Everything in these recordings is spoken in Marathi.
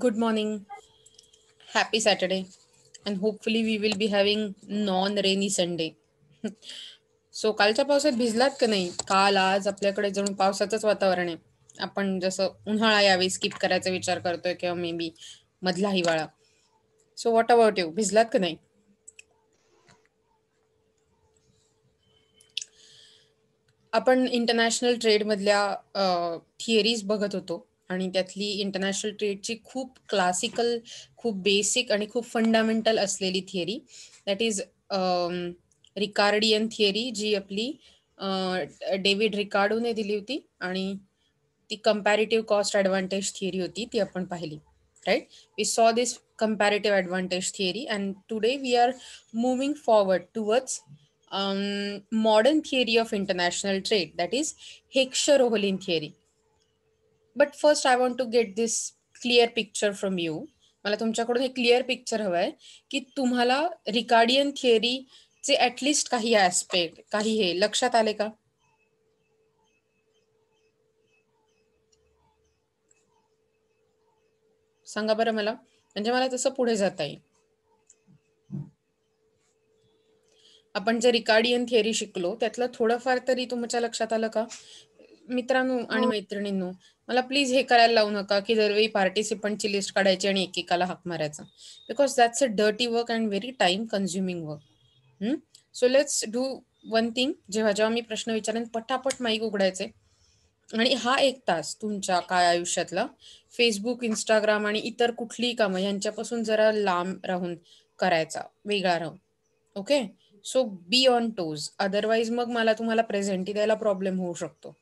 Good morning. Happy Saturday. And hopefully we will be having non-rainy Sunday. So कालच्या पावसात भिजलात का नाही? काल आज आपल्याकडे जणू पावसाचंच वातावरण आहे. आपण जसं उन्हाळा यावेळी स्किप करायचा विचार करतोय किंवा मे बी मधला हिवाळा. So what about you? भिजलात का नाही? आपण इंटरनॅशनल ट्रेडमधल्या थिअरीज बघत होतो आणि त्यातली इंटरनॅशनल ट्रेडची खूप क्लासिकल, खूप बेसिक आणि खूप फंडामेंटल असलेली theory that is Ricardian theory, जी आपली डेव्हिड रिकार्डोने दिली होती आणि ती कंपॅरेटिव्ह कॉस्ट ॲडव्हान्टेज थिअरी होती, ती आपण पाहिली. राईट, वी सॉ दिस comparative advantage theory, and today we are moving forward towards modern theory of international trade, that is Heckscher-Ohlin theory. But first I want to get this clear picture from you. मला तुमच्याकडून हे क्लिअर पिक्चर हवंय की तुम्हाला रिकार्डियन थिअरीचे ॲटलिस्ट काही ॲस्पेक्ट, काही हे लक्षात आले का? सांगा बरं मला, म्हणजे मला तसं पुढे जाता येईल. आपण जे रिकार्डियन थिअरी शिकलो त्यातलं थोडंफार तरी तुमच्या लक्षात आलं का? मित्रांनो आणि मैत्रिणींनो, मला प्लीज हे करायला लावू नका की दरवेळी पार्टिसिपंटची लिस्ट काढायची आणि एकेकाला हाक मारायचा, because that's a dirty work and very time consuming work. So let's do one thing. जेव्हा जेव्हा मी प्रश्न विचारेन पटापट माईक उघडायचे आणि हा 1 तास तुमच्या काय आयुष्यातला फेसबुक, इंस्टाग्राम आणि इतर कुठलीही कामं यांच्यापासून जरा लांब राहून करायचा, वेगळा राहून. Okay, so be on toes, otherwise मग मला तुम्हाला प्रेझेंटी द्यायला प्रॉब्लेम होऊ शकतो.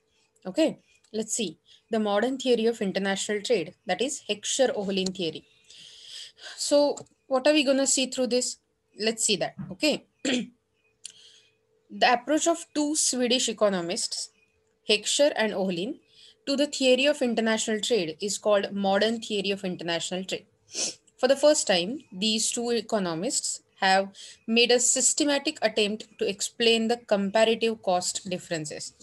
Okay, let's see the modern theory of international trade, that is Heckscher Ohlin theory. So what are we going to see through this? Let's see that. Okay. The approach of two Swedish economists, Heckscher and Ohlin, to the theory of international trade is called modern theory of international trade. For the first time, these two economists have made a systematic attempt to explain the comparative cost differences.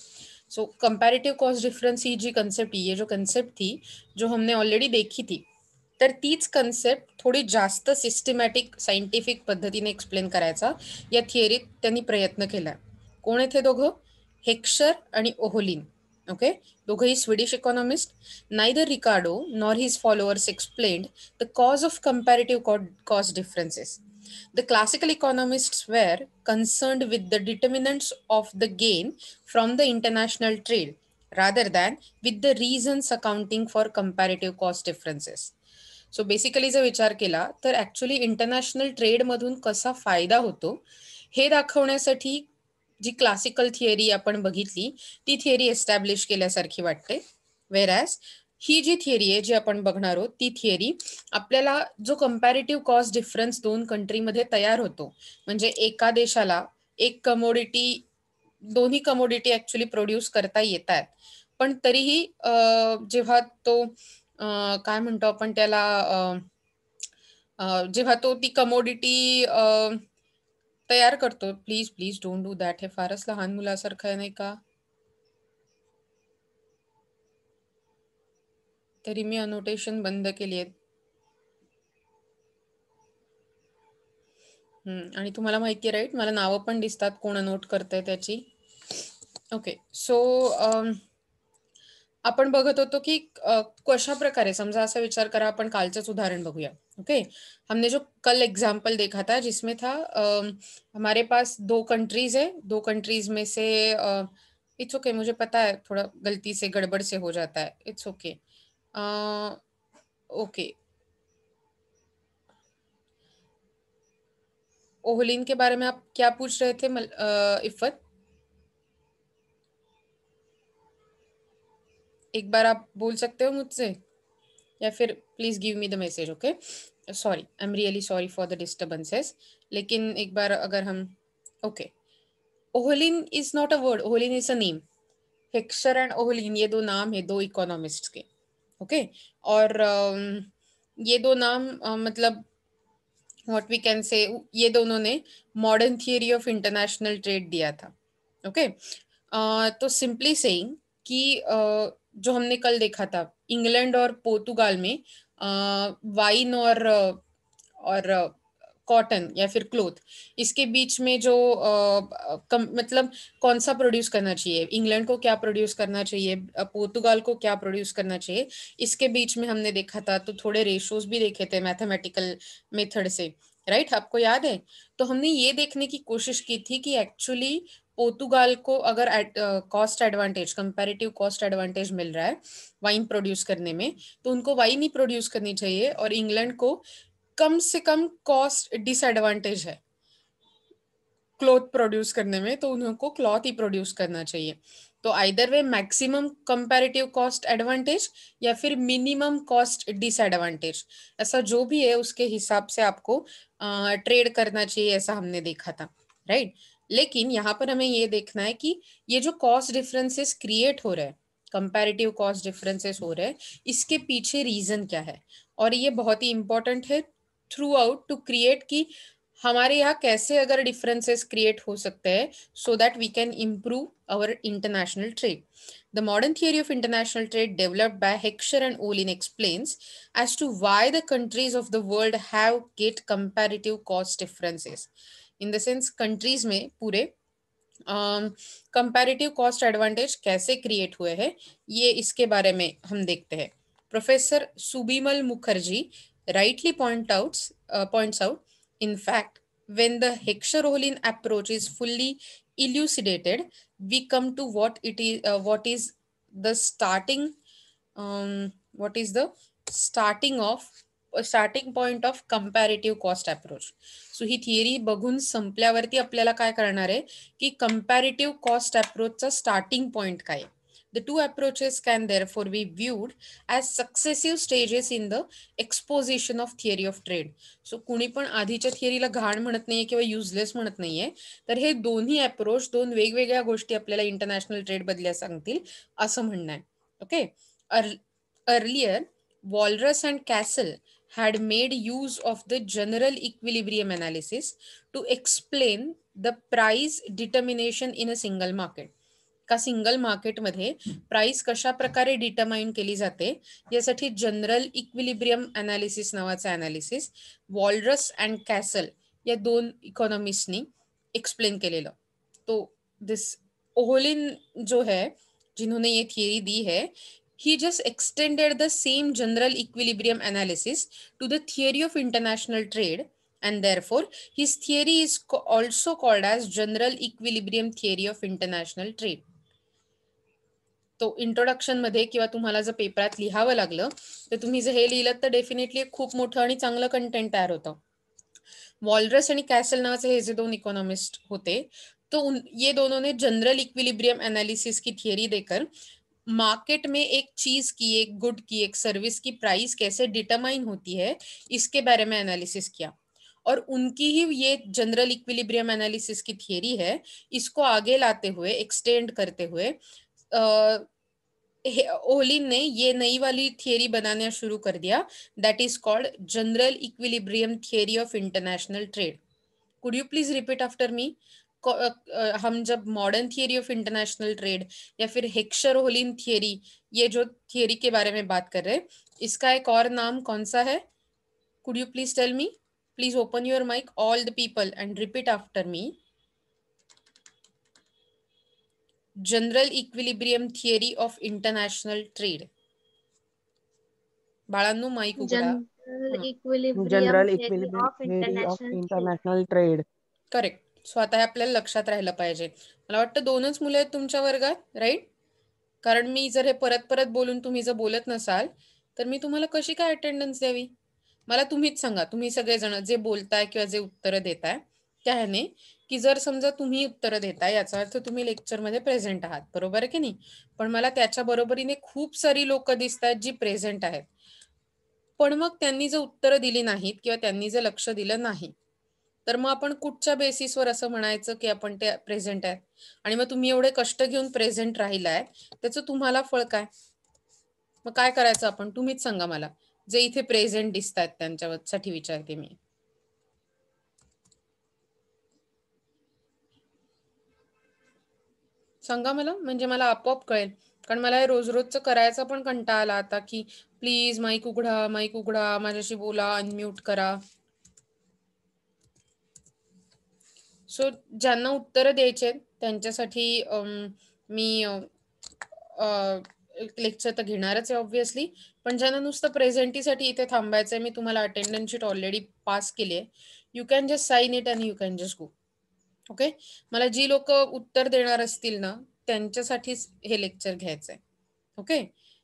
So comparative cost difference ही जी कंसेप्ट थी, ये जो कंसेप्ट थी जो हमने ऑलरेडी देखी थी, तर तीच कन्सेप्ट थोडी जास्त सिस्टमॅटिक सायंटिफिक पद्धतीने एक्सप्लेन करायचा या थिअरीत त्यांनी प्रयत्न केला. कोण आहेत हे दोघं? हेक्शर आणि ओहोलिन. ओके, दोघंही Swedish economist. Neither Ricardo nor his followers explained the cause of comparative cost differences. The classical economists were concerned with the determinants of the gain from the international trade rather than with the reasons accounting for comparative cost differences. So basically जर विचार केला तर ॲक्च्युली इंटरनॅशनल ट्रेडमधून कसा फायदा होतो हे दाखवण्यासाठी जी क्लासिकल थिअरी आपण बघितली ती थिअरी एस्टॅब्लिश केल्यासारखी वाटते. वेरॅज ही जी थिअरी आहे जी आपण बघणार आहोत ती थिअरी आपल्याला जो कंपॅरेटिव्ह कॉस्ट डिफरन्स दोन कंट्रीमध्ये तयार होतो, म्हणजे एका देशाला एक कमोडिटी, दोन्ही कमोडिटी ॲक्च्युली प्रोड्यूस करता येतात, पण तरीही जेव्हा तो काय म्हणतो आपण त्याला, जेव्हा तो ती कमोडिटी तयार करतो, please please don't do that, हे फारच लहान मुलासारखं आहे नाही का? तरी मी अनोटेशन बंद केली आहेत. आणि तुम्हाला माहिती आहे राईट, मला नावं पण दिसतात कोण नोट करतंय त्याची. ओके, सो आपण बघत होतो की कशा प्रकारे, समजा असा विचार करा, आपण कालचंच उदाहरण बघूया. ओके, हमने जो कल एग्जाम्पल देखा था जिसमें था हमारे पास दो कंट्रीज है, दो कंट्रीज में से इट्स ओके, मुझे पता है थोड़ा गलती से गड़बड़ से हो जाता है, इट्स ओके. ओके, ओहलिन के बारे में आप क्या पूछ रहे थे इफ़त? एक बार आप बोल सकते हो मुझसे, या फिर please give me the message. Okay, sorry, I am really sorry for the disturbances. लेकिन एक बार अगर हम, okay, Ohlin is not a word, Ohlin is a name. Heckscher and Ohlin ये दो नाम है दो इकोनॉमिस्ट के. ओके, और ये दो नाम मतलब व्हाट वी कैन से, ये दोनों ने modern theory of international trade दिया था. ओके, तो सिंपली सेइंग कि जो हमने कल देखा था, इंग्लैंड और पोर्तुगाल में वाइन और कॉटन या फिर क्लोथ, इसके बीच में जो मतलब कौन सा प्रोड्यूस करना चाहिए, इंग्लैंड को क्या प्रोड्यूस करना चाहिए, पोर्तुगाल को क्या प्रोड्यूस करना चाहिए, इसके बीच में हमने देखा था। तो थोड़े रेशोज भी देखे थे मैथमेटिकल मेथड से, राइट? आपको याद है? तो हमने ये देखने की कोशिश की थी कि एक्चुअली पोर्तुगाल को अगर cost advantage, comparative cost advantage mill रहा है वाइन प्रोड्यूस करने में, तो उनको वाइन ही प्रोड्यूस करनी चाहिए, और इंग्लैंड को कम से कम कॉस्ट डिसएडवांटेज है क्लॉथ प्रोड्यूस करने में, तो उनको क्लॉथ ही प्रोड्यूस करना चाहिए। तो either way maximum comparative cost advantage या फिर मिनिमम कॉस्ट डिसएडवांटेज, ऐसा जो भी है उसके हिसाब से आपको ट्रेड करना चाहिए, ऐसा हमने देखा था, राइट? लेकिन यहाँ पर हमें ये देखना है कि ये जो कॉस्ट डिफरेंसेस क्रिएट हो रहे हैं, कंपैरेटिव कॉस्ट डिफरेंसेस हो रहे हैं, इसके पीछे रीजन क्या है। और ये बहुत ही इंपॉर्टेंट है थ्रू आउट टू क्रिएट कि हमारे यहाँ कैसे अगर डिफरेंसेस क्रिएट हो सकते हैं, so that we can improve our international trade. The modern theory of international trade developed by Heckscher and Olin explains as to why the countries of the world have get comparative cost differences. In the sense countries में पूरे कंपैरेटिव कॉस्ट एडवांटेज कैसे क्रिएट हुए हैं, ये इसके बारे में हम देखते हैं। Professor Subimal Mukherjee rightly points out, in fact, when the Heckscher-Ohlin approach is fully elucidated, we come to what is the starting point of comparative cost approach. So he theory बघून संपल्यावरती आपल्याला काय करणार आहे की कंपॅरेटिव्ह कॉस्ट अप्रोचचा स्टार्टिंग पॉइंट काय. The two approaches can therefore be viewed as successive stages in the exposition of theory of trade. So कुणी पण आधीच्या थिअरीला घाण म्हणत नाहीये किंवा युजलेस म्हणत नाहीये, तर हे दोन्ही अप्रोच दोन वेगवेगळ्या गोष्टी आपल्याला इंटरनॅशनल ट्रेड बदल्या सांगतील असं म्हणणं आहे. Okay. Earlier Walrus and Castle had made use of the general equilibrium analysis to explain the price determination in a single market. का सिंगल मार्केटमध्ये प्राइस कशा प्रकारे डिटरमाइन केली जाते यासाठी जनरल इक्विलिब्रियम अनालिसिस नावाचं अनालिसिस वॉलरस अँड कॅसल या दोन इकॉनॉमिस्टनी एक्सप्लेन केलेलं. तो दिस ओहोलिन जो है, जिन्होंने ये थियरी दी है, he just extended the same general equilibrium analysis to the theory of international trade, and therefore his theory is also called as general equilibrium theory of international trade. तो इंट्रोडक्शन मध्ये किंवा तुम्हाला जर पेपरात लिहावं लागलं तर तुम्ही जर हे लिहिलं तर डेफिनेटली खूप मोठं आणि चांगलं कंटेंट तयार होतं. वॉलरस आणि कॅसल नावाचे हे जे दोन इकोनॉमिस्ट होते, तो ये दोनों ने जनरल इक्विलिब्रियम एनालिसिस की थियरी देकर मार्केट में एक चीज की, एक गुड की, एक सर्विस की प्राइस कैसे डिटरमाइन होती है इसके बारे में एनालिसिस किया. और उनकी ही ये जनरल इक्विलिब्रियम एनालिसिस की थियरी है, इसको आगे लाते हुए, एक्सटेंड करते हुए ओलिन ने ये नई वाली थियरी बनाना शुरू कर दिया, that is called general equilibrium theory of international trade. Could you please repeat after me? हम जब modern theory of international trade या फिर हेक्शर ओलिन थियरी, ये जो थियरी के बारे में बात कर रहे हैं, इसका एक और नाम कौन सा है? Could you please tell me? Please open your mike all the people and repeat after me. General equilibrium theory of international trade. बाळांनो माईक उघडा. General equilibrium general theory equilibrium of theory of international trade. International trade. Correct. So आता हे आपल्याला लक्षात राहिलं पाहिजे. मला वाटतं दोनच मुलं आहेत तुमच्या वर्गात, राईट? कारण मी जर हे परत परत बोलून तुम्ही जर बोलत नसाल तर मी तुम्हाला कशी काय अटेंडन्स द्यावी? मला तुम्हीच सांगा, तुम्ही सगळेजण जे बोलताय किंवा जे उत्तरं देताय त्या ह्याने, की जर समजा तुम्ही उत्तरं देताय याचा अर्थ तुम्ही लेक्चरमध्ये प्रेझेंट आहात, बरोबर आहे की नाही? पण मला त्याच्या बरोबरीने खूप सारी लोक दिसत आहेत जी प्रेझेंट आहेत, पण मग त्यांनी जर उत्तरं दिली नाहीत किंवा त्यांनी जर लक्ष दिलं नाही, तर मग आपण कुठच्या बेसिसवर असं म्हणायचं की आपण ते प्रेझेंट आहेत? आणि मग तुम्ही एवढे कष्ट घेऊन प्रेझेंट राहिलाय, त्याचं तुम्हाला फळ काय? मग काय करायचं आपण? तुम्हीच सांगा मला. जे इथे प्रेझेंट दिसत आहेत त्यांच्यासाठी विचारते मी. सांगा मला, म्हणजे मला आपोआप कळेल. कारण मला हे रोज रोजचं करायचा पण कंटाळा आला आता, की प्लीज माईक उघडा, माझ्याशी बोला, अनम्यूट करा. सो ज्यांना उत्तरं द्यायचे त्यांच्यासाठी मी लेक्चर तर घेणारच आहे ऑब्व्हियसली, पण ज्यांना नुसतं प्रेझेंटीसाठी इथे थांबायचं आहे, मी तुम्हाला अटेंडन्स शीट ऑलरेडी पास केली आहे. You can just sign it and you can just go. Okay, मला जी लोक उत्तर देणार असतील ना त्यांच्यासाठीच हे लेक्चर घ्यायचं आहे. Okay,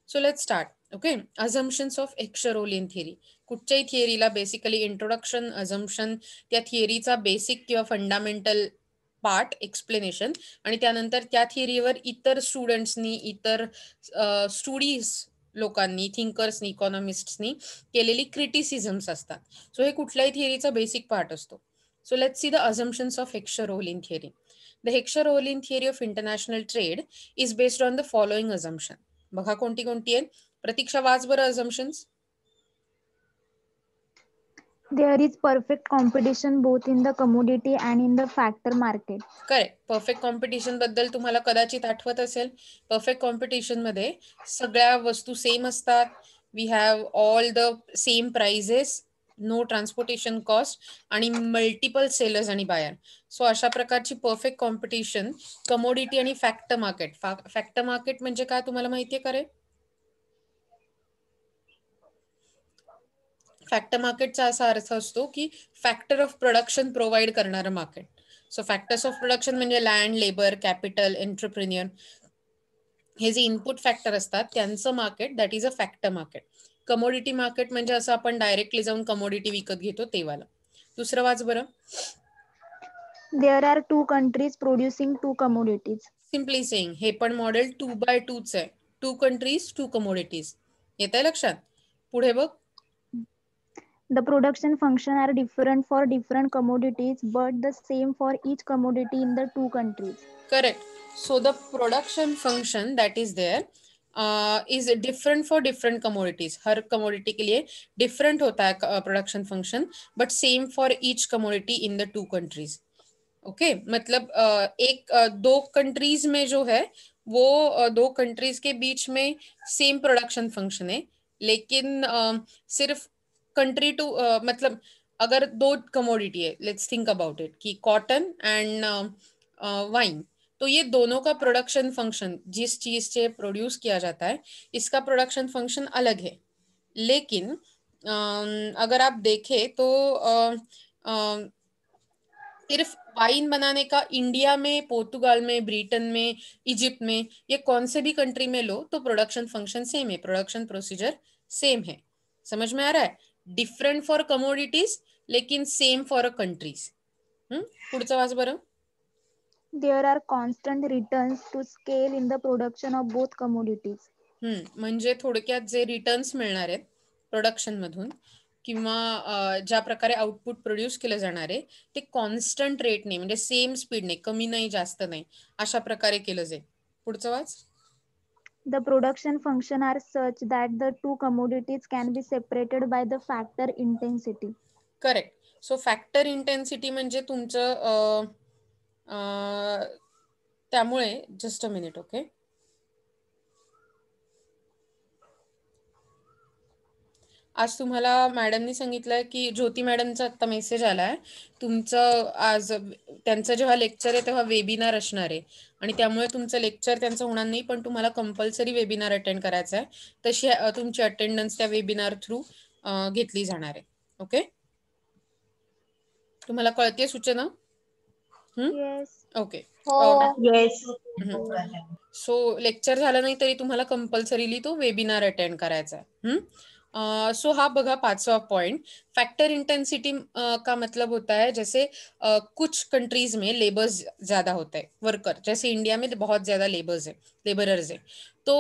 so let's start. Okay, assumptions of Heckscher Ohlin theory. कुठच्याही थिअरीला बेसिकली इंट्रोडक्शन, अझम्पशन, त्या थिअरीचा बेसिक किंवा फंडामेंटल पार्ट, एक्सप्लेनेशन, आणि त्यानंतर त्या थिअरीवर इतर स्टुडंट्सनी, इतर स्टुडीज लोकांनी, थिंकर्सनी, इकॉनॉमिस्ट्सनी केलेली क्रिटिसिझम्स असतात. सो हे कुठल्याही थिअरीचा बेसिक पार्ट असतो. So let's see the assumptions of Heckscher-Ohlin theory. The Heckscher-Ohlin theory of international trade is based on the following assumption. बघा कोणती कोणती आहेत. प्रतीक्षा वाच बरं assumptions. There is perfect competition both in the commodity and in the factor market. Correct. Perfect competition बद्दल तुम्हाला कदाचित आठवत असेल. परफेक्ट कॉम्पिटिशन मध्ये सगळ्या वस्तू सेम असतात. We have all the same prices, no transportation cost आणि मल्टिपल सेलर्स आणि बायर. सो अशा प्रकारची परफेक्ट कॉम्पिटिशन कमोडिटी आणि फॅक्टर मार्केट. फॅक्टर मार्केट म्हणजे काय तुम्हाला माहितीये का रे? फॅक्टर मार्केटचा असा अर्थ असतो की फॅक्टर ऑफ प्रोडक्शन प्रोव्हाइड करणारं market. So factors of production म्हणजे लँड, लेबर, कॅपिटल, एंटरप्रिन्युअर, हे जे इनपुट फॅक्टर असतात त्यांचं market, that is a factor market. Commodity market म्हणजे असं आपण डायरेक्टली जाऊन कमोडिटी विकत घेतो तेवाला. दुसरं वाच बरं. There are two countries producing two commodities. Simply saying hey पण मॉडेल 2x2च आहे. 2 कंट्रीज 2 कमोडिटीज. येत आहे लक्षात? पुढे बघ. The production function are different for different commodities but the same for each commodity in the two countries. Correct. So the production function that is there is different for different commodities. Her commodity के लिए different होता है production function, but same for each commodity in the two countries. Okay मतलब दो कंट्रीज में जो है वो दो कंट्रीज के बीच में सेम प्रोडक्शन फंक्शन है, लेकिन सिर्फ कंट्री टू मतलब अगर दो कमोडिटी है, लेट्स थिंक अबाउट इट कि कॉटन एंड वाइन, तो ये दोनों का प्रोडक्शन फंक्शन जिस चीज से प्रोड्यूस किया जाता है इसका प्रोडक्शन फंक्शन अलग है. लेकिन अगर आप देखें तो सिर्फ वाइन बनाने का इंडिया में, पोर्तुगाल में, ब्रिटेन में, इजिप्ट में, ये कौन से भी कंट्री में लो तो प्रोडक्शन फंक्शन सेम है, प्रोडक्शन प्रोसीजर सेम है. समझ में आ रहा है? डिफरेंट फॉर कमोडिटीज लेकिन सेम फॉर अ कंट्रीज. पुढचं वाच बरं. There are constant returns to scale in the production of both commodities. म्हणजे थोडक्यात जे रिटर्न्स मिळणार आहेत प्रोडक्शन मधून किंवा ज्या प्रकारे आउटपुट प्रोड्यूस केलं जाणार आहे ते कॉन्स्टंट रेटने, म्हणजे सेम स्पीडने, कमी नाही जास्त नाही, अशा प्रकारे केलं जाईल. पुढचं वाच. The production function are such that the two commodities can be separated by the factor intensity. Correct. So factor intensity म्हणजे तुमचं त्यामुळे जस्ट अ मिनिट. ओके, आज तुम्हाला मॅडमनी सांगितलंय की ज्योती मॅडमचा आत्ता मेसेज आलाय, तुमचं आज त्यांचं जेव्हा लेक्चर आहे तेव्हा वेबिनार असणार आहे आणि त्यामुळे तुमचं लेक्चर त्यांचं होणार नाही, पण तुम्हाला कंपल्सरी वेबिनार अटेंड करायचा आहे. तशी तुमची अटेंडन्स त्या वेबिनार थ्रू घेतली जाणार आहे. ओके, तुम्हाला कळते सूचना? Yes. Okay. Yes. So lecture झालं नाही तरी तुम्हाला कंपल्सरीली तो वेबिनार अटेंड करायचा है. सो हाँ बघा 5वां पॉइंट, फैक्टर इंटेंसिटी का मतलब होता है जैसे कुछ कंट्रीज में लेबर्स ज्यादा होता है, वर्कर, जैसे इंडिया में बहुत ज्यादा लेबरर्स है. तो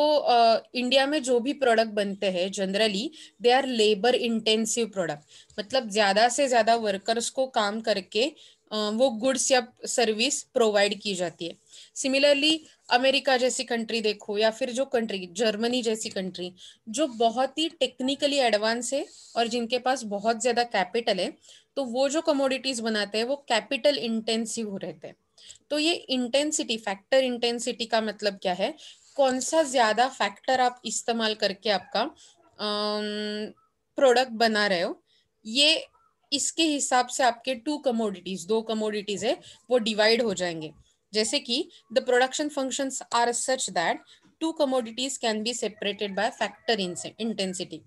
इंडिया में जो भी प्रोडक्ट बनते हैं generally they are labour intensive product, मतलब ज्यादा से ज्यादा वर्कर्स को काम करके वो गुड्स या सर्विस प्रोवाइड की जाती है. सिमिलरली अमेरिका जैसी कंट्री देखो या फिर जो कंट्री जर्मनी जैसी कंट्री जो बहुत ही टेक्निकली एडवांस है और जिनके पास बहुत ज्यादा कैपिटल है, तो वो जो कमोडिटीज बनाते हैं वो कैपिटल इंटेंसिव रहते हैं. तो ये इंटेंसिटी, फैक्टर इंटेंसिटी का मतलब क्या है कौन सा ज्यादा फैक्टर आप इस्तेमाल करके आपका प्रोडक्ट बना रहे हो, ये इसके हिसाब से आपके दो कमोडिटीज है वो डिवाइड हो जाएंगे। जैसे कि the production functions R such that to commodities can be separated by factor intensity.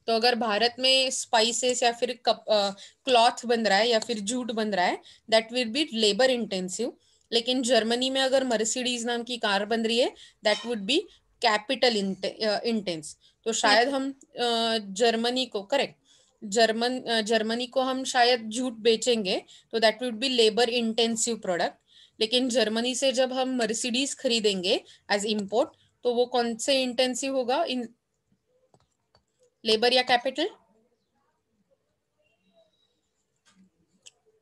तो अगर भारत में स्पाइसेस या फिर क्लॉथ बन रहा है या फिर जूट बन रहा है, that will be labour intensive. लेकिन जर्मनी में अगर मर्सिडीज नाम की कार बन रही है, that would be capital intense. तो शायद हम जर्मनी को करेक्ट जर्मनी को हम शायद जूट बेचेंगे, तो that would be labour intensive product. लेकिन जर्मनी से जब हम मर्सिडीज खरीदेंगे एज इंपोर्ट, तो वो कौन से इंटेंसिव होगा, इन लेबर या कैपिटल?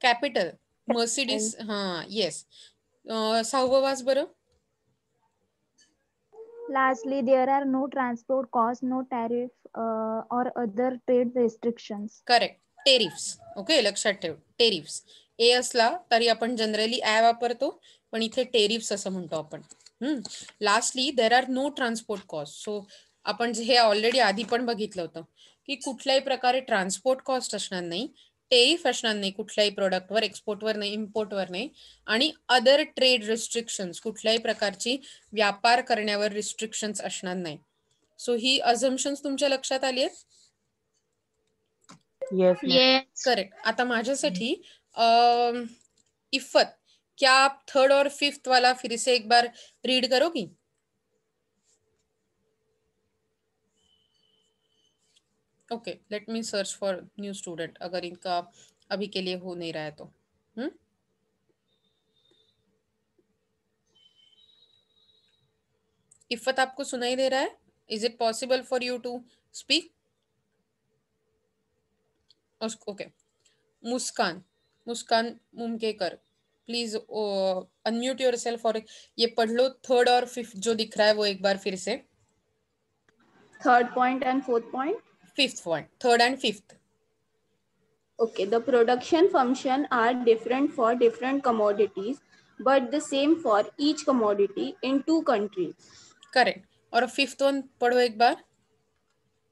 कैपिटल। मर्सिडीज, हाँ येस. 6वं वाच बरं. Lastly, there are no transport costs, no tariff or other trade restrictions. Correct. Tariffs. Okay, लक्षात ठेव. टेरिफ्स ए असला तरी आपण जनरली ॲ वापरतो, पण इथे टेरिफ्स असं म्हणतो आपण. Lastly there are no transport cost. So आपण हे ऑलरेडी आधी पण बघितलं होतं की कुठल्याही प्रकारे ट्रान्सपोर्ट कॉस्ट असणार नाही, टेरिफ असणार नाही कुठल्याही प्रोडक्टवर, एक्सपोर्टवर नाही, इम्पोर्टवर नाही, आणि अदर ट्रेड रिस्ट्रिक्शन्स, कुठल्याही प्रकारची व्यापार करण्यावर रिस्ट्रिक्शन्स असणार नाही. सो ही अझम्पशन्स तुमच्या लक्षात आली आहेत? करेक्ट. आता माझ्यासाठी इफ्फत, क्या आप थर्ड और फिफ्थ वाला फिर से एक बार रीड करोगी? Okay, let me search for new student, अगर इनका अभी के लिए हो नहीं रहा है तो. इफ्फत, आपको सुनाई दे रहा है? Is it possible for you to speak? Okay. Muskan, Muskan Mumkekar, please unmute yourself और ये पढ़ लो. थर्ड और फिफ्थ जो दिख रहा है वो एक बार फिर से. Third point and fourth point. Fifth point, third and fifth. Okay, the production function are different for different commodities, but the same for each commodity in two countries. Correct. और फिफ्थ वन पढ़ो एक बार.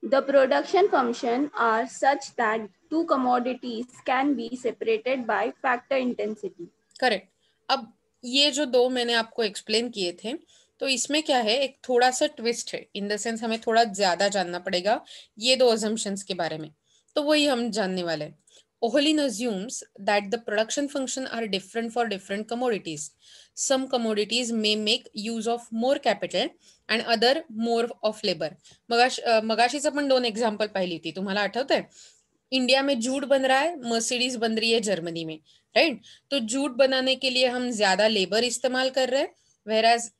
The production function are such that two commodities can be separated by factor intensity. Correct. अब ये जो दो मैंने आपको एक्सप्लेन किए थे, तो इसमें क्या है, एक थोड़ा सा ट्विस्ट है, इन द सेंस हमें थोड़ा ज्यादा जानना पड़ेगा ये दो अजम्पशंस के बारे में. तो वही हम जानने वाले हैं. Ohlin assumes that the production function are different for different commodities. Some commodities may make use of more capital and other more of labor. मगाशीच आपण 2 एक्झाम्पल पाहिली होती, तुम्हाला आठवतंय? इंडिया में जूट बन रहा है, मर्सिडीज बन रही है जर्मनी में, राइट? तो जूट बनाने के लिए हम ज्यादा लेबर इस्तेमाल कर रहे हैं, whereas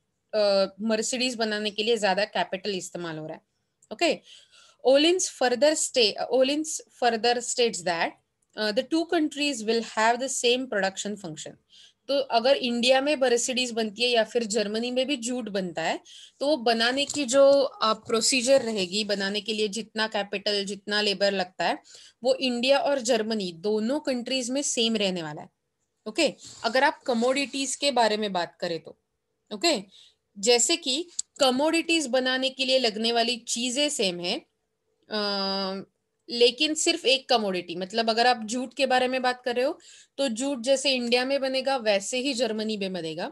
मर्सिडीज बनाने के लिए ज्यादा कैपिटल इस्तेमाल हो रहा है. Okay. Ohlins further states that the two countries will have the same production function. तो अगर इंडिया में मर्सिडीज बनती है या फिर जर्मनी में भी जूट बनता है, तो वो बनाने की जो प्रोसीजर रहेगी, बनाने के लिए जितना कैपिटल, जितना लेबर लगता है, वो इंडिया और जर्मनी दोनों कंट्रीज में सेम रहने वाला है. ओके. अगर आप कमोडिटीज के बारे में बात करें तो ओके, जैसे कि कमोडिटीज बनाने के लिए लगने वाली चीजें सेम है, लेकिन सिर्फ एक कमोडिटी, मतलब अगर आप जूट के बारे में बात कर रहे हो, तो जूट जैसे इंडिया में बनेगा वैसे ही जर्मनी में बनेगा.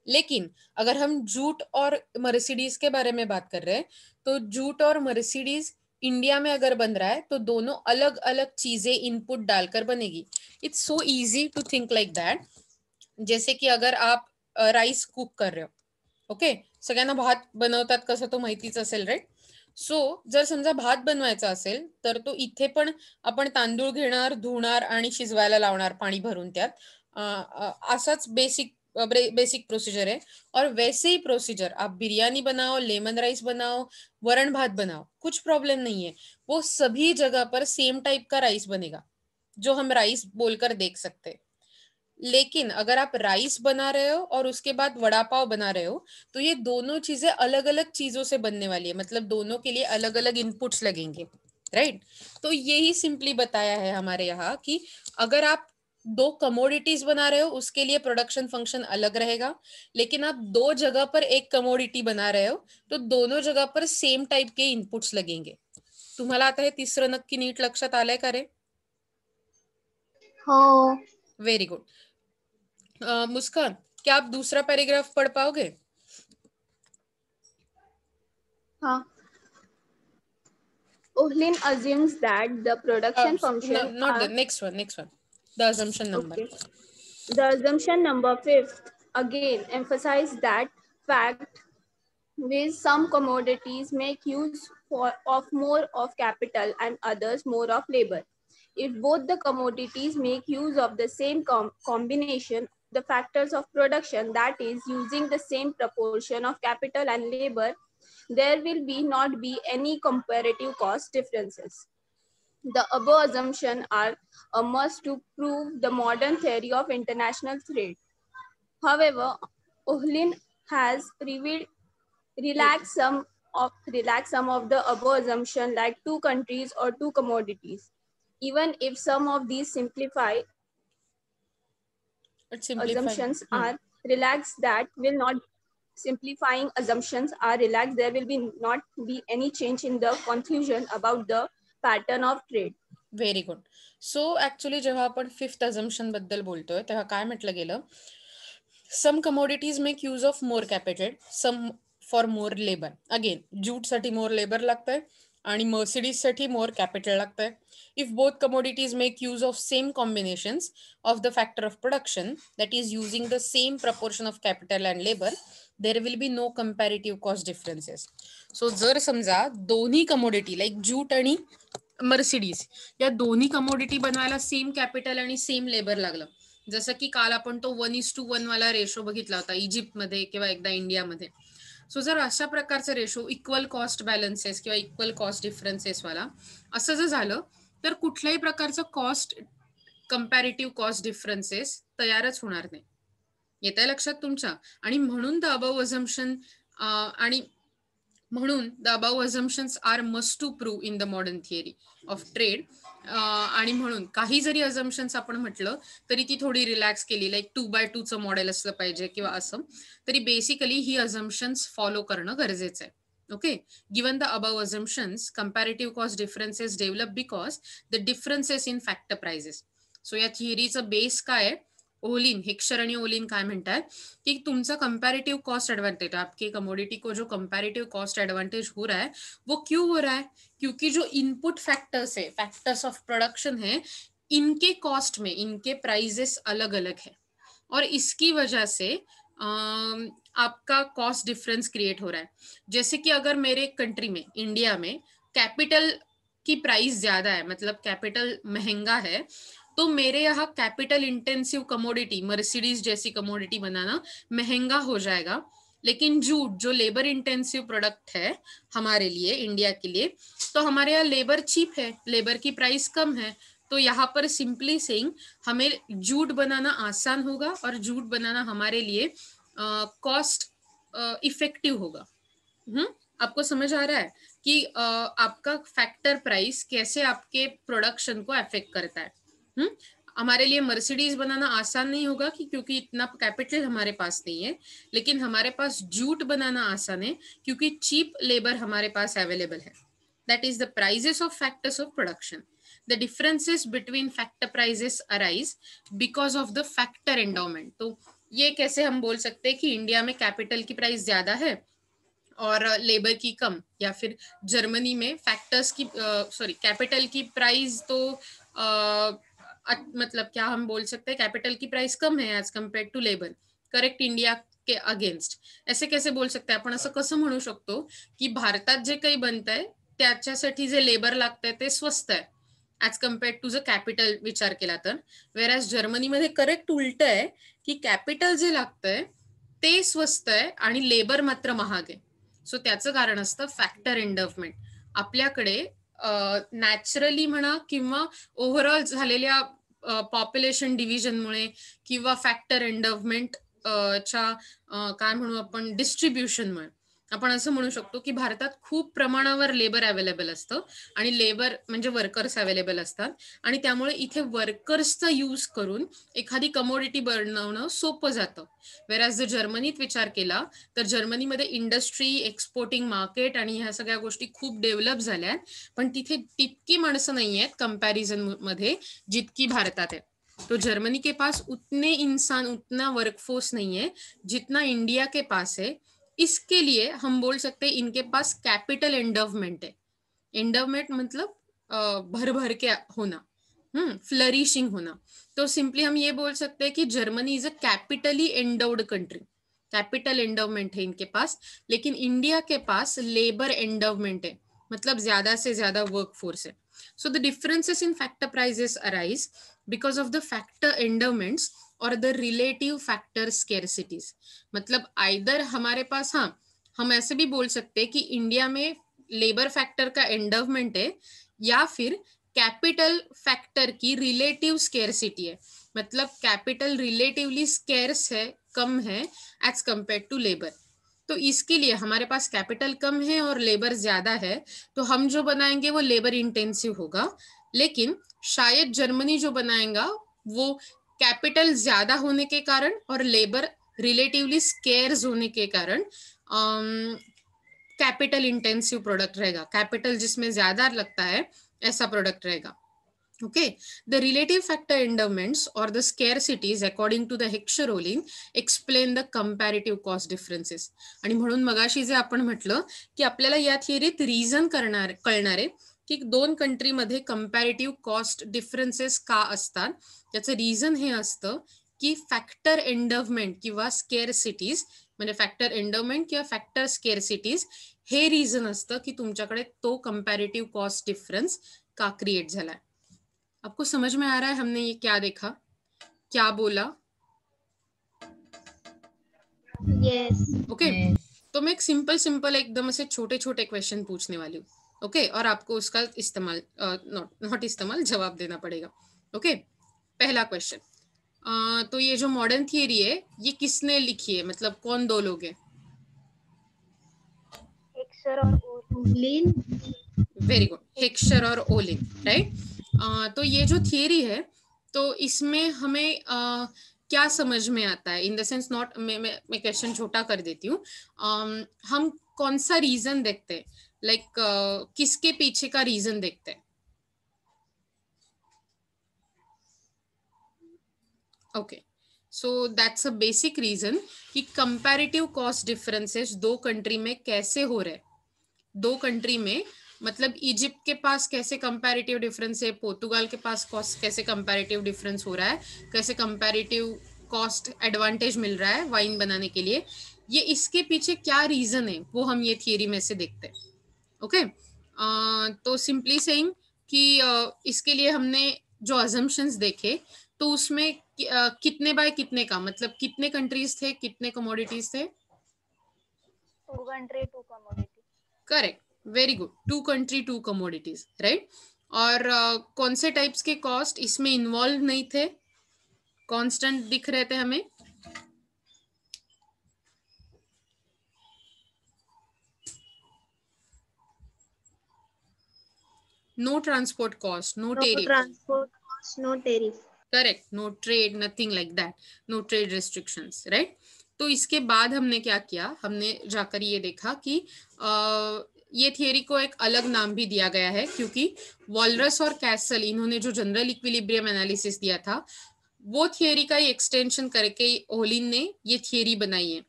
लेकिन अगर हम जूट और मर्सिडीज के बारे में बात कर रहे हैं, तो जूट और मर्सिडीज इंडिया में अगर बन रहा है, तो दोनों अलग अलग चीजें इनपुट डालकर बनेगी. It's so easy to think like that. जैसे कि अगर आप राईस कुक कर रहे हो, ओके, सगळ्यांना भात बनवतात कसं तो माहितीच असेल, राईट? सो जर समजा भात बनवायचा असेल, तर तो इथे पण आपण तांदूळ घेणार, धुणार आणि शिजवायला लावणार पाणी भरून त्यात. असाच बेसिक प्रोसीजर है. और वैसे ही प्रोसीजर आप बिरयानी बनाओ, लेमन राइस बनाओ, वरण भात बनाओ, कुछ प्रॉब्लम नहीं है. वो सभी जगह पर सेम टाइप का राइस बनेगा, जो हम राइस बोलकर देख सकते हैं. लेकिन अगर आप राइस बना रहे हो और उसके बाद वड़ा पाव बना रहे हो, तो ये दोनों चीजें अलग अलग चीजों से बनने वाली है, मतलब दोनों के लिए अलग अलग इनपुट्स लगेंगे, राइट? तो यही सिंपली बताया है हमारे यहाँ कि अगर आप दो कमोडिटीज बना रहे हो उसके लिए प्रोडक्शन फंक्शन अलग रहेगा, लेकिन आप दो जगह पर एक कमोडिटी बना रहे हो तो दोनों जगह पर सेम टाइप के इनपुट्स लगेंगे. तुम्हाला आता हे तिसरं नक्की नीट लक्षात आलंय का रे? हो. Very good. मुस्कान, क्या आप दूसरा पैराग्राफ पढ़ पाओगे? हाँ. Ohlin assumes that the production function Not are the next one. The assumption number. okay. The assumption number 5th again emphasize that fact with some commodities make use of more of capital and others more of labor. If both the commodities make use of the same combination, the factors of production, that is using the same proportion of capital and labor, there will not be any comparative cost differences. The above assumptions are a must to prove the modern theory of international trade. However, Ohlin has relaxed some of the above assumptions like two countries or two commodities. Even if some of these assumptions are relaxed, that will not simplifying assumptions are relaxed, there will not be any change in the conclusion about the pattern of trade. Very good. So actually जेव्हा आपण फिफ्थ अझम्पशन बद्दल बोलतोय तेव्हा काय म्हटलं गेलं, some commodities make use of more capital, some for more labour. Again ज्यूटसाठी मोर लेबर लागतंय आणि मर्सिडीजसाठी मोर कॅपिटल लागतंय. If both commodities make use of same combinations of the factor of production, that is using the same proportion of capital and labour, there will be no comparative cost differences. So जर समजा दोन्ही कमोडिटी लाईक ज्यूट आणि मर्सिडीज या दोन्ही कमोडिटी बनवायला सेम कॅपिटल आणि सेम लेबर लागलं, जसं की काल आपण तो 1:1 वाला रेशो बघितला होता इजिप्तमध्ये किंवा एकदा इंडियामध्ये. सो जर अशा प्रकारचा रेशो इक्वल कॉस्ट बॅलन्सेस किंवा इक्वल कॉस्ट डिफरन्सेस वाला असं जर झालं तर कुठल्याही प्रकारचं कॉस्ट कम्पॅरेटिव्ह कॉस्ट डिफरन्सेस तयारच होणार नाही. येत आहे लक्षात तुमच्या? आणि म्हणून द अबव अझम्पशन आणि म्हणून the above assumptions are must to prove in the modern theory of trade. आणि म्हणून काही जरी अझम्पशन्स आपण म्हटलं तरी ती थोडी रिलॅक्स केली, लाईक 2x2चं मॉडेल असलं पाहिजे किंवा असं, तरी बेसिकली ही अझम्पशन्स फॉलो करणं गरजेचं आहे. Okay. Given the above assumptions, comparative cost differences develop because the differences in factor prices. So या थिअरीचं बेस काय आहे? ओलिन, हेक्शर आणि ओलिन काय म्हणतात कि तुमचा कंपैरेटिव कॉस्ट एडवांटेज, आपके कमोडिटी को जो कंपैरेटिव कॉस्ट एडवांटेज हो रहा है वो क्यों हो रहा है? क्योंकि जो इनपुट फैक्टर्स है, फैक्टर्स ऑफ प्रोडक्शन है, इनके कॉस्ट में इनके प्राइजेस अलग अलग है और इसकी वजह से आपका कॉस्ट डिफरेंस क्रिएट हो रहा है. जैसे कि अगर मेरे कंट्री में, इंडिया में कैपिटल की प्राइस ज्यादा है, मतलब कैपिटल महंगा है, तो मेरे यहाँ कैपिटल इंटेंसिव कमोडिटी मर्सिडीज जैसी कमोडिटी बनाना महंगा हो जाएगा. लेकिन जूट जो लेबर इंटेंसिव प्रोडक्ट है हमारे लिए, इंडिया के लिए, तो हमारे यहाँ लेबर चीप है, लेबर की प्राइस कम है, तो यहाँ पर सिंपली सेइंग हमें जूट बनाना आसान होगा और जूट बनाना हमारे लिए कॉस्ट इफेक्टिव होगा. आपको समझ आ रहा है कि आपका फैक्टर प्राइस कैसे आपके प्रोडक्शन को अफेक्ट करता है. हमारे लिए मर्सिडीज बनाना आसान नहीं होगा क्योंकि इतना कैपिटल हमारे पास नहीं है, लेकिन हमारे पास जूट बनाना आसान है क्योंकि चीप लेबर हमारे पास अवेलेबल है. That is the prices of factors of production. The differences between factor prices arise because of the factor endowment. तो ये कैसे हम बोल सकते हैं कि इंडिया में कैपिटल की प्राइस ज्यादा है और लेबर की कम, या फिर जर्मनी में फैक्टर्स की कैपिटल की प्राइस तो मतलब क्या हम बोल सकते हैं कैपिटल की प्राइस कम है as compared to labour, correct, India के अगेन्स्ट. ऐसे कैसे बोल सकते आपण असं कसं म्हणू शकतो की भारतात जे काही बनतंय त्याच्यासाठी जे लेबर लागतंय ते स्वस्त आहे ॲज कम्पेअर्ड टू ज कॅपिटल विचार केला तर, वेरॅज जर्मनीमध्ये करेक्ट उलट आहे की कॅपिटल जे लागतंय ते स्वस्त आहे आणि लेबर मात्र महाग आहे. सो त्याचं कारण असतं फॅक्टर एंडोवमेंट. आपल्याकडे नॅचरली म्हणा किंवा ओव्हरऑल झालेल्या पॉप्युलेशन डिव्हिजनमुळे किंवा फॅक्टर एंडोवमेंट च्या काय म्हणू आपण डिस्ट्रीब्युशनमुळे आपण असं म्हणू शकतो की भारतात खूप प्रमाणावर लेबर अवेलेबल असतं आणि लेबर म्हणजे वर्कर्स अवेलेबल असतात आणि त्यामुळे इथे वर्कर्सचा यूज करून एखादी कमोडिटी बनवणं सोपं जातं. वेराज जर जर्मनीत विचार केला तर जर्मनीमध्ये इंडस्ट्री, एक्सपोर्टिंग मार्केट आणि ह्या सगळ्या गोष्टी खूप डेव्हलप झाल्या आहेत, पण तिथे तितकी माणसं नाही आहेत कंपॅरिझन मध्ये जितकी भारतात आहे. तो जर्मनी के पास उतने इंसान, उतना वर्कफोर्स नहीं है जितना इंडिया के पास है. इसके लिए हम बोल सकते हैं इनके पास कैपिटल एंडोवमेंट है. एंडोवमेंट मतलब भर भर के होना, फ्लरिशिंग होना. तो सिंपली हम ये बोल सकते हैं कि Germany is a capitally endowed country. Capital endowment है इनके पास, लेकिन इंडिया के पास लेबर एंडोवमेंट है, मतलब ज्यादा से ज्यादा वर्कफोर्स है. So the differences in factor prices arise because of the factor endowments और द रिलेटिव फैक्टर स्केर्सिटीज. मतलब आइदर हमारे पास, हाँ, हम ऐसे भी बोल सकते हैं कि इंडिया में लेबर फैक्टर का एंडोवमेंट है या फिर कैपिटल फैक्टर की रिलेटिव स्केर्सिटी है. मतलब कैपिटल रिलेटिवली स्केर्स है, कम है एज कंपेयर टू लेबर. तो इसके लिए हमारे पास कैपिटल कम है और लेबर ज्यादा है, तो हम जो बनाएंगे वो लेबर इंटेंसिव होगा. लेकिन शायद जर्मनी जो बनाएगा वो कैपिटल ज्यादा होने के कारण और लेबर रिलेटिवली स्केर्स होने के कारण कैपिटल इंटेंसिव प्रोडक्ट रहेगा. कैपिटल जिसमें ज्यादा लगता है ऐसा प्रोडक्ट रहेगा. Okay, the relative factor endowments or the scarcities according to the Heckscher-Ohlin explain the comparative cost differences. आणि म्हणून मगाशी जे आपण म्हटलं की आपल्याला या थिअरीत रिझन कळणार आहे की दोन कंट्रीमध्ये कंपॅरेटिव्ह कॉस्ट डिफरन्सेस का असतात. त्याचं रिझन हे असतं की फॅक्टर एंडोवमेंट किंवा स्केअरसिटीज, म्हणजे फॅक्टर एंडोवमेंट किंवा फॅक्टर स्केअरसिटीज हे रिझन असतं की तुमच्याकडे तो कंपॅरेटिव्ह कॉस्ट डिफरन्स का क्रिएट झालाय. आपको समझ में आ रहा है हमने ये क्या देखा, क्या बोला? Yes. ओके, तो मैं एक सिंपल एकदम से छोटे छोटे क्वेश्चन पूछने वाली हूँ. ओके, और आपको उसका इस्तेमाल नॉट इस्तेमाल जवाब देना पड़ेगा. ओके, पहला क्वेश्चन. तो ये जो मॉडर्न थियरी है ये किसने लिखी है, मतलब कौन दो लोग हैं? Heckscher और Ohlin. वेरी गुड, हेक्सचर और ओलिन, राइट. तो ये जो थियरी है तो इसमें हमें क्या समझ में आता है, इन द सेंस नॉट, मैं क्वेश्चन छोटा कर देती हूँ. हम कौन सा रीजन देखते हैं, लाइक किसके पीछे का रीजन देखते हैं? Okay, so that's a basic reason कि कंपैरेटिव कॉस्ट डिफरेंसेस दो कंट्री में कैसे हो रहे हैं. दो कंट्री में मतलब इजिप्ट के पास कैसे कंपैरेटिव डिफरेंस है, पोर्तुगाल के पास कॉस्ट कैसे कंपैरेटिव डिफरेंस हो रहा है, कैसे कंपैरेटिव कॉस्ट एडवांटेज मिल रहा है वाइन बनाने के लिए, ये इसके पीछे क्या रीजन है वो हम ये थियरी में से देखते हैं. ओके, तो सिंपली सेइंग कि इसके लिए हमने जो अजम्पशंस देखे तो उसमें कितने बाय कितने का, मतलब कितने कंट्रीज थे, कितने कमोडिटीज थे? 2 country 2 commodity. Correct, very good. 2 country 2 commodities, right. और कौन से टाइप्स के कॉस्ट इसमें इन्वॉल्व नहीं थे, कांस्टेंट दिख रहे थे हमें? No transport cost, no tariff. Transport cost, no tariff. Correct, no trade, nothing like that, no trade restrictions, right. तो इसके बाद हमने क्या किया, हमने जाकर ये देखा कि ये थियरी को एक अलग नाम भी दिया गया है क्योंकि वॉलरस और कैसल इन्होंने जो जनरल इक्विलिब्रियम एनालिसिस दिया था वो थियरी का ही एक्सटेंशन करके ओलिन ने ये थियरी बनाई है.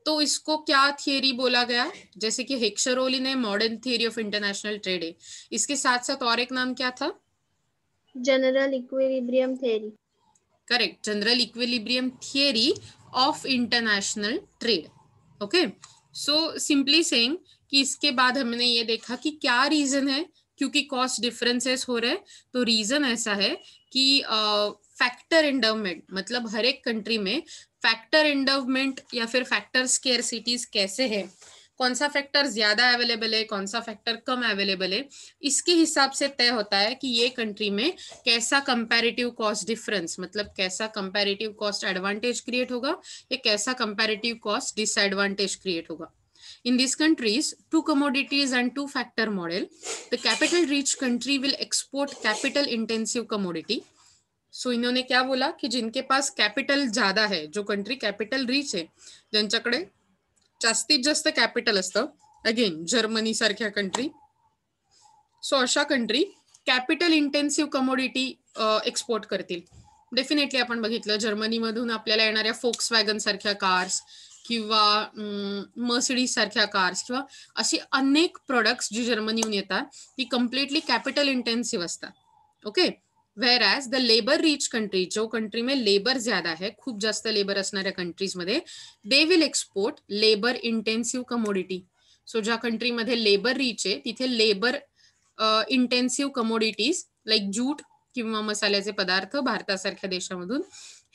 तो इसको क्या थियरी बोला गया, जैसे कि हेक्सचर ओलिन है modern theory of international trade है, इसके साथ साथ और एक नाम क्या था? General equilibrium theory. Correct, general equilibrium theory of international trade. Okay, so simply saying कि इसके बाद हमने ये देखा कि क्या रीजन है, क्योंकि कॉस्ट डिफरेंसेस हो रहे हैं तो रीजन ऐसा है कि फैक्टर एंडोवमेंट, मतलब हर एक कंट्री में फैक्टर एंडोवमेंट या फिर फैक्टर स्केर्सिटीज कैसे है, कौन सा फैक्टर ज्यादा अवेलेबल है, कौन सा फैक्टर कम अवेलेबल है, इसके हिसाब से तय होता है कि ये कंट्री में कैसा कंपैरेटिव कॉस्ट डिफरेंस, मतलब कैसा कंपैरेटिव कॉस्ट एडवांटेज क्रिएट होगा या कैसा कंपैरेटिव कॉस्ट डिसएडवांटेज क्रिएट होगा. In these countries, 2 commodities and 2 factor model, the capital rich country will export capital intensive commodity. So इन्होंने क्या बोला कि जिनके पास कैपिटल ज्यादा है, जो कंट्री कैपिटल रिच आहे, ज्यांच्याकडे जास्तीत जास्त कॅपिटल असतं, अगेन जर्मनी सारख्या कंट्री, सो अशा country capital intensive commodity export करतील. डेफिनेटली आपण बघितलं जर्मनीमधून आपल्याला येणाऱ्या फोक्सवॅगन सारख्या कार्स किंवा मर्सिडीज सारख्या कार्स किंवा अशी अनेक प्रोडक्ट्स जी जर्मनीहून येतात ती कम्प्लिटली कॅपिटल इंटेन्सिव्ह असतात. Okay, whereas the labor rich country, जो कंट्री में लेबर ज्यादा है, खूप जास्त लेबर असणाऱ्या कंट्रीज मध्ये, they will export labour intensive commodity. So ज्या कंट्रीमध्ये लेबर रिच आहे तिथे labour intensive commodities like jute किंवा मसाल्याचे पदार्थ भारतासारख्या देशामधून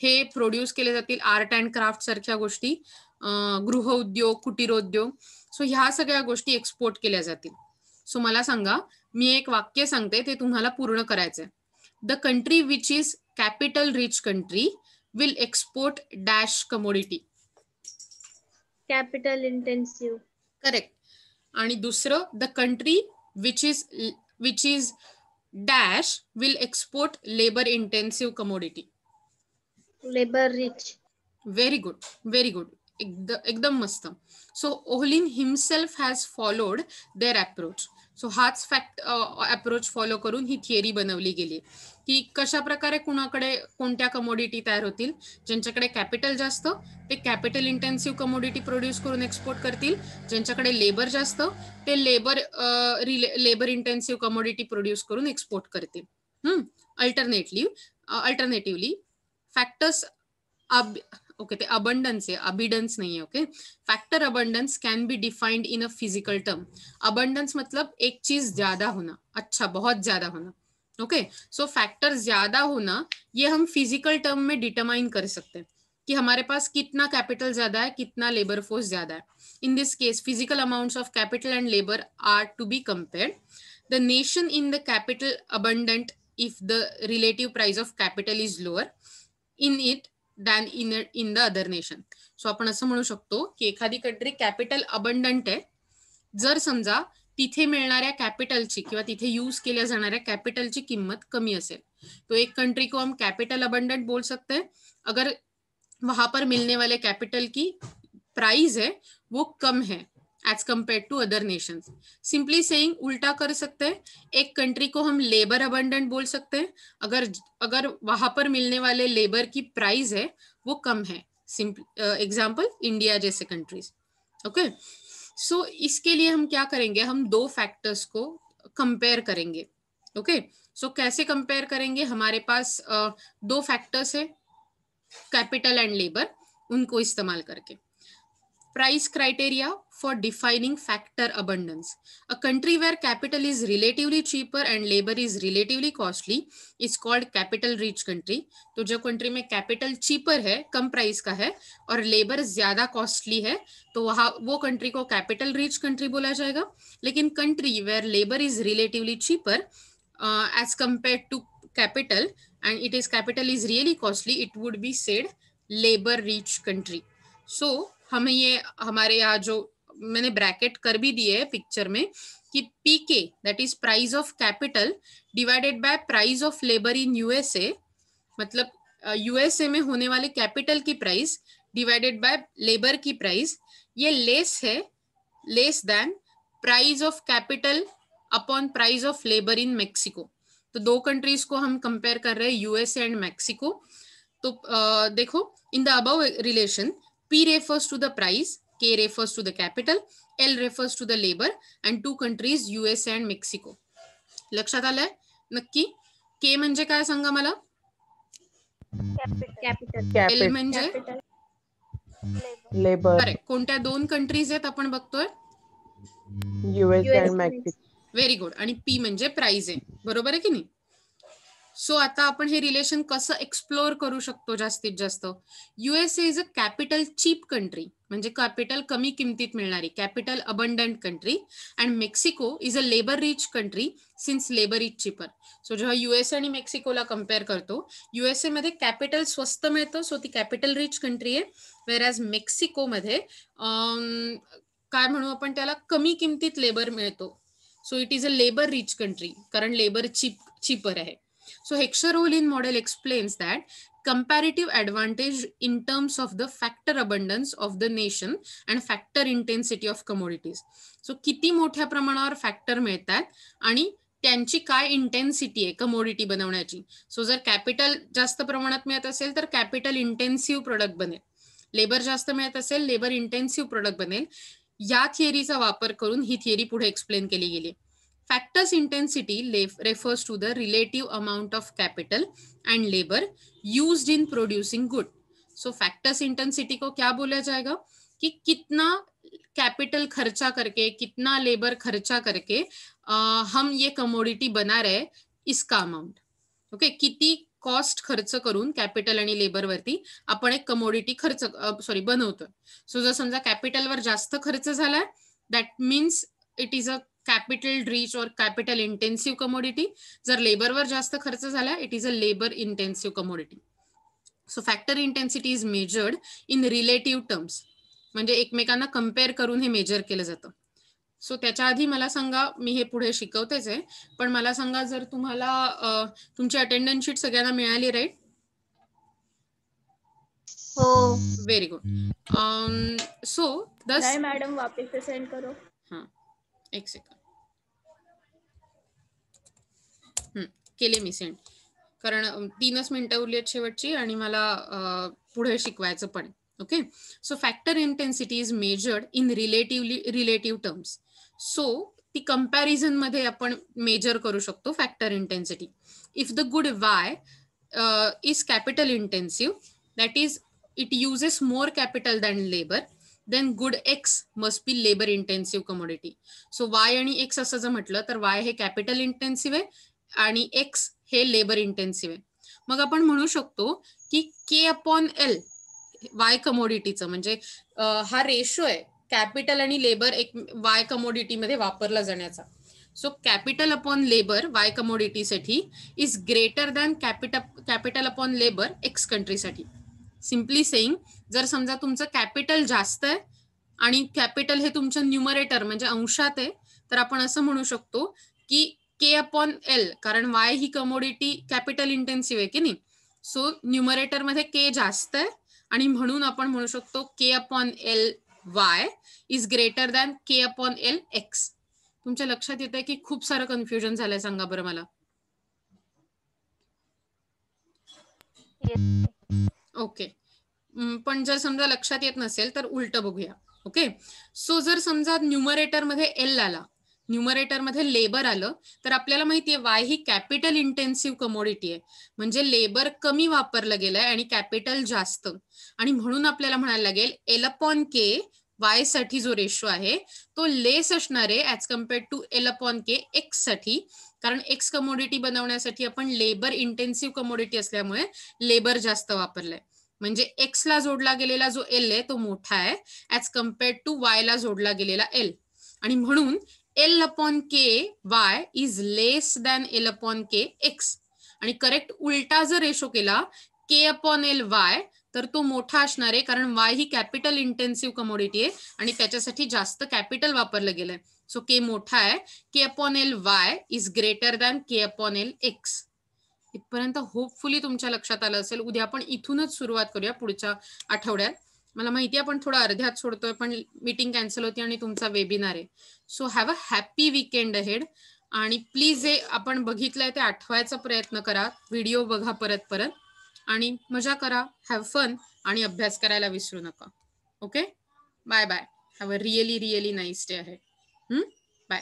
हे प्रोड्यूस केले जातील. आर्ट अँड क्राफ्ट सारख्या गोष्टी, गृहउद्योग, कुटीरोद्योग, सो ह्या सगळ्या गोष्टी एक्सपोर्ट केल्या जातील. सो मला सांगा, मी एक वाक्य सांगते ते तुम्हाला पूर्ण करायचंय. The country which is capital rich country will export dash commodity. Capital intensive. Correct. आणि दुसरं, the country which is dash will export labor intensive commodity. Labor rich. Very good, very good. एकदम मस्त. So Ohlin himself has followed their approach. So हाच अप्रोच फॉलो करून ही थिअरी बनवली गेली की कशा प्रकारे कुणाकडे कोणत्या कमोडिटी तयार होतील. ज्यांच्याकडे कॅपिटल जास्त ते कॅपिटल इंटेन्सिव्ह कमोडिटी प्रोड्यूस करून एक्सपोर्ट करतील. ज्यांच्याकडे लेबर जास्त ते लेबर इंटेन्सिव्ह कमोडिटी प्रोड्यूस करून एक्सपोर्ट करतील. अल्टरनेटिव्हली फॅक्टर्स ओके, ते अबंडन्स आहे, अबिडन्स नहीं है. Okay, factor abundance can be defined in a physical term. Abundance मतलब एक चीज ज्यादा होना, अच्छा बहुत ज्यादा होना. ओके, सो फैक्टर ज्यादा होना ये हम फिजिकल टर्म में डिटरमाइन कर सकते हैं कि हमारे पास कितना कैपिटल ज्यादा है, कितना लेबर फोर्स ज्यादा है. In this case physical amounts of capital and labour are to be compared. The nation in the capital abundant if the relative price of capital is lower in it than in the other nation. So आपण असं म्हणू शकतो की एखादी कंट्री कॅपिटल अबंडंट आहे जर समजा तिथे मिळणाऱ्या कॅपिटलची किंवा तिथे यूज केल्या जाणाऱ्या कॅपिटलची किंमत कमी असेल. तो एक कंट्री को हम कैपिटल अबंडेंट बोल सकते हैं अगर वहां पर मिलने वाले कैपिटल की प्राइस है वो कम है as compare to other nations. Simply saying उल्टा कर सकते हैं, एक कंट्री को हम लेबर अबंडेंट बोल सकते हैं अगर वहां पर मिलने वाले लेबर की प्राइस है वो कम है. एग्जाम्पल इंडिया जैसे कंट्रीज. ओके, सो इसके लिए हम क्या करेंगे, हम दो फैक्टर्स को कंपेयर करेंगे. ओके, सो कैसे कंपेयर करेंगे, हमारे पास दो फैक्टर्स है कैपिटल एंड लेबर, उनको इस्तेमाल करके. Price criteria for defining factor abundance. A country where capital is relatively cheaper and labor is relatively costly is called capital rich country. तो जो कंट्री में कैपिटल चीपर है, कम प्राइस का है और लेबर ज्यादा कॉस्टली है, तो वहाँ वो कंट्री को कैपिटल रिच कंट्री बोला जाएगा. लेकिन country where labour is relatively cheaper as compare to capital and it is capital is really costly, it would be said labour rich country. So हमें ये हमारे यहाँ जो मैंने ब्रैकेट कर भी दिए है पिक्चर में कि PK that is price of capital divided by price of labour in USA, मतलब यूएसए में होने वाले कैपिटल की प्राइस डिवाइडेड बाय लेबर की प्राइस, ये less than price of capital upon price of labour in Mexico. तो दो कंट्रीज को हम कंपेयर कर रहे हैं, यूएसए एंड मेक्सिको. तो देखो in the above relation P refers to the price, K refers to the capital, L refers to the labor and two countries USA and Mexico. लक्षात आलंय नक्की? K म्हणजे काय सांगा मला? Capital. L म्हणजे लेबर. करेक्ट. कोणत्या दोन कंट्रीज आहेत आपण बघतोय? यूएसए आणि मेक्सिको. Very good. आणि P म्हणजे प्राइस आहे, बरोबर आहे की नाही? सो आता आपण हे रिलेशन कसं एक्सप्लोर करू शकतो जास्तीत जास्त. USA is a capital cheap country, म्हणजे कॅपिटल कमी किमतीत मिळणारी, capital abundant country. And Mexico is a labour rich country since labour is cheaper. So जेव्हा यूएसए आणि मेक्सिकोला कम्पेअर करतो, यूएसए मध्ये कॅपिटल स्वस्त मिळतं, सो ती कॅपिटल रिच कंट्री आहे. वेअरॅज मेक्सिको मध्ये काय म्हणू आपण त्याला, कमी किमतीत लेबर मिळतो. So it is a labour rich country, कारण लेबर चीपर आहे. So Heckscher Ohlin model explains that comparative advantage in terms of the factor abundance of the nation and factor intensity of commodities. So किती मोठ्या प्रमाणावर फॅक्टर मिळतात आणि त्यांची काय इंटेन्सिटी आहे कमोडिटी बनवण्याची. सो जर कॅपिटल जास्त प्रमाणात मिळत असेल तर कॅपिटल इंटेन्सिव्ह प्रोडक्ट बनेल, लेबर जास्त मिळत असेल लेबर इंटेन्सिव्ह प्रोडक्ट बनेल. या थिअरीचा वापर करून ही थिअरी पुढे एक्सप्लेन केली गेली. Factors intensity refers to the relative amount of capital and labor used in producing good. So factors intensity को क्या बोला जाएगा कि कितना कैपिटल खर्चा करके, कितना लेबर खर्चा करके हम ये कमोडिटी बना रहे, इसका अमाउंट. ओके, किती कॉस्ट खर्च करून कॅपिटल आणि लेबर वरती आपण एक कमोडिटी बनवतोय. सो जर समजा कॅपिटलवर जास्त खर्च झालाय, that means it is a capital rich और कॅपिटल इंटेन्सिव्ह कमोडिटी. जर लेबरवर जास्त खर्च झाला, it is a labour intensive commodity. So factor intensity is measured in relative terms, म्हणजे एकमेकांना कम्पेअर करून हे मेजर केलं जातं. सो त्याच्या आधी मला सांगा, मी हे पुढे शिकवतेच आहे, पण मला सांगा जर तुम्हाला तुमची अटेंडन्स शीट सगळ्यांना मिळाली, राईट? हो. Very good. सो नहीं मैडम, वापस से सेंड करो. हाँ, एक सेकंड. केले मी सेंड, कारण 3च मिनिटं उरली आहेत शेवटची आणि मला पुढे शिकवायचं पण. Okay, so factor intensity is measured in relative terms. So ती कंपॅरिझन मध्ये आपण मेजर करू शकतो factor intensity. If the good Y is capital intensive, that is it uses more capital than labour, then good X must be labor intensive commodity. So Y आणि X असं जर म्हटलं तर Y हे कॅपिटल इंटेन्सिव्ह आहे आणि X हे लेबर इंटेन्सिव्ह आहे. मग आपण म्हणू शकतो की K/L Y कमोडिटीचं, म्हणजे हा रेशो आहे कॅपिटल आणि लेबर एक Y कमोडिटीमध्ये वापरला जाण्याचा. So capital upon labour Y कमोडिटीसाठी is greater than capital upon labour X कंट्रीसाठी. सिम्पली सेईंग, जर समजा तुमचं कॅपिटल जास्त आहे आणि कॅपिटल हे तुमचं न्यूमरेटर म्हणजे अंशात आहे, तर आपण असं म्हणू शकतो की K/L, कारण Y ही कमोडिटी कॅपिटल इंटेन्सिव्ह आहे की नाही. सो न्यूमरेटर मध्ये K जास्त आहे आणि म्हणून आपण म्हणू शकतो K/L Y is greater than K/L X. तुमच्या लक्षात येत आहे की खूप सारं कन्फ्युजन झालंय? सांगा बरं मला. ओके, पण जर समजा लक्षात येत नसेल तर उलट बघूया. ओके, सो जर समजा न्यूमरेटर मध्ये एल आला, न्यूमरेटर मध्ये लेबर आलं, तर आपल्याला माहितीये वाय ही कॅपिटल इंटेन्सिव्ह कमोडिटी आहे, म्हणजे लेबर कमी वापरलं गेलंय आणि कॅपिटल जास्त, आणि म्हणून आपल्याला म्हणायला लागेल L/K वाय साठी जो रेशो आहे तो लेस असणार आहे as compared to L/K x साठी, कारण एक्स कमोडिटी बनवण्यासाठी आपण लेबर इंटेन्सिव्ह कमोडिटी असल्यामुळे लेबर जास्त वापरलंय. म्हणजे एक्स ला जोडला गेलेला जो एल आहे तो मोठा आहे ऍज कम्पेअर्ड टू वाय ला जोडला गेलेला एल, आणि म्हणून L/K Y is less than L/K x. आणि करेक्ट उलटा जर रेशो केला K/L वाय तर तो मोठा असणार आहे, कारण वाय ही कॅपिटल इंटेन्सिव्ह कमोडिटी आहे आणि त्याच्यासाठी जास्त कॅपिटल वापरलं गेलंय. सो K मोठा आहे, K/L Y is greater than K/L x. इथपर्यंत होपफुली तुमच्या लक्षात आलं असेल. उद्या आपण इथूनच सुरुवात करूया पुढच्या आठवड्यात. मला माहिती आहे आपण थोडं अर्ध्यात सोडतोय, पण मीटिंग कॅन्सल होती आणि तुमचा वेबिनार आहे. So have a happy weekend ahead, आणि प्लीज जे आपण बघितलंय ते आठवायचा प्रयत्न करा. व्हिडिओ बघा परत आणि मजा करा, हॅव फन, आणि अभ्यास करायला विसरू नका. Okay, bye bye, have a really nice day ahead. Bye.